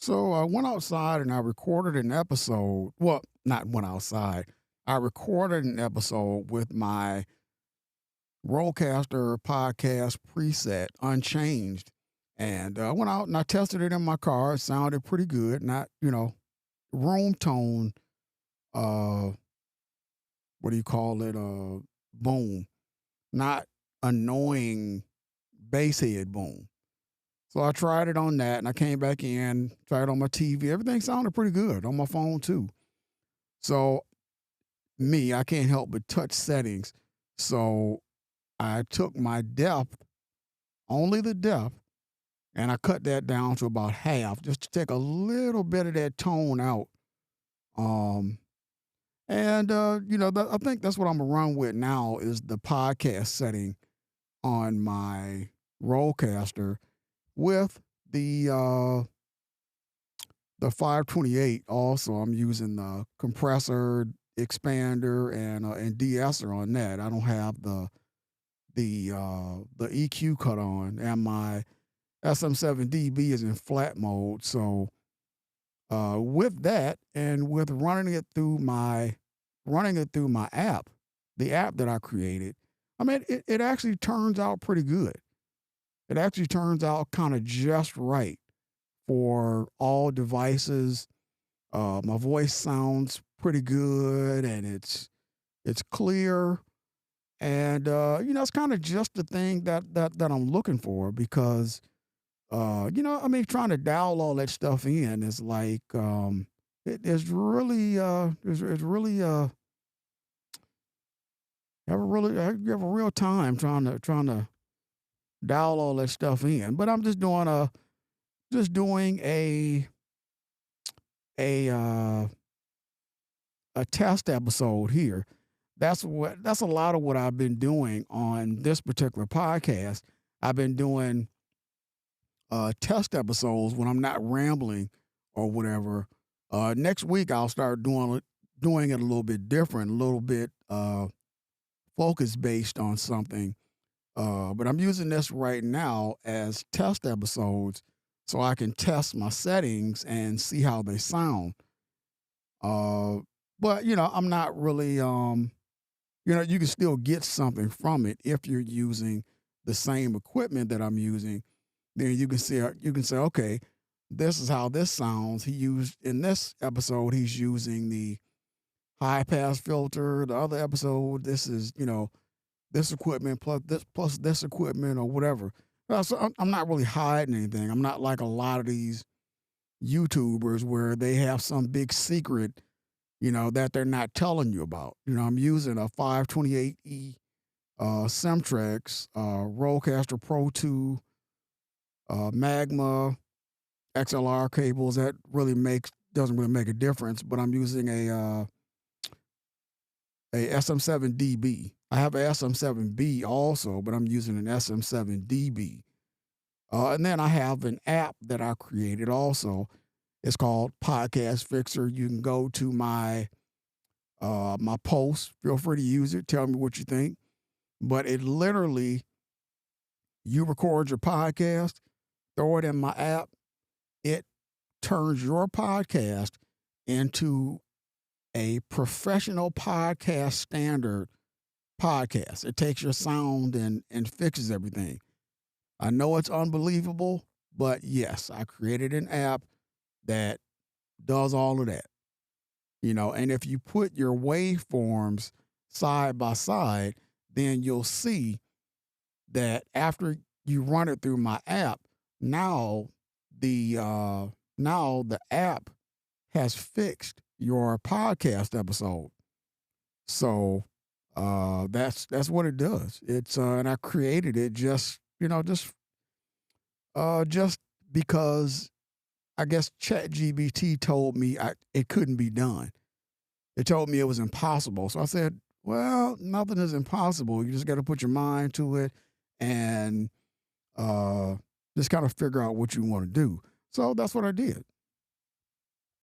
So I went outside and I recorded an episode. Well, not went outside. I recorded an episode with my Rollcaster podcast preset unchanged. And I went out and I tested it in my car. It sounded pretty good. Not, room tone, uh, what do you call it? Boom. Not annoying bass head boom. So I tried it on that and I came back in, tried it on my TV. Everything sounded pretty good on my phone too. So I can't help but touch settings. So I took my depth, only the depth, and I cut that down to about half just to take a little bit of that tone out. Um, I think that's what I'm gonna run with now is the podcast setting on my Rollcaster with the 528 also. I'm using the compressor, expander, and de-esser on that. I don't have the EQ cut on, and my SM7DB is in flat mode. So with that, and with running it through my app, the app that I created, I mean, it actually turns out pretty good. It actually turns out kind of just right for all devices. My voice sounds pretty good, and it's clear, and it's kind of just the thing that I'm looking for because I mean, trying to dial all that stuff in is like it's really it's really you have a real time trying to dial all that stuff in. But I'm just doing a uh, a test episode here. That's a lot of what I've been doing on this particular podcast. I've been doing test episodes when I'm not rambling or whatever. Next week I'll start doing it a little bit different, a little bit focus based on something. But I'm using this right now as test episodes so I can test my settings and see how they sound. Uh, but I'm not really you can still get something from it if you're using the same equipment that I'm using. Then you can say, okay, this is how this sounds. He used in this episode, he's using the high pass filter. The other episode, this is this equipment plus this equipment or whatever. So I'm not really hiding anything. I'm not like a lot of these YouTubers where they have some big secret, that they're not telling you about. I'm using a 528E Semtrex Rollcaster Pro 2 Magma XLR cables. That really makes doesn't really make a difference. But I'm using a SM7DB. I have a SM7B also, but I'm using an SM7DB. And then I have an app that I created also. It's called Podcast Fixer. You can go to my post. Feel free to use it. Tell me what you think. But it literally, you record your podcast, throw it in my app. It turns your podcast into a professional podcast standard podcast. It takes your sound and fixes everything. I know it's unbelievable, but yes, I created an app that does all of that. And if you put your waveforms side by side, then you'll see that after you run it through my app, now the app has fixed your podcast episode. So that's what it does. It's and I created it just because I guess ChatGPT told me it couldn't be done. It told me it was impossible. So I said, well, nothing is impossible. You just got to put your mind to it and just kind of figure out what you want to do. So that's what I did.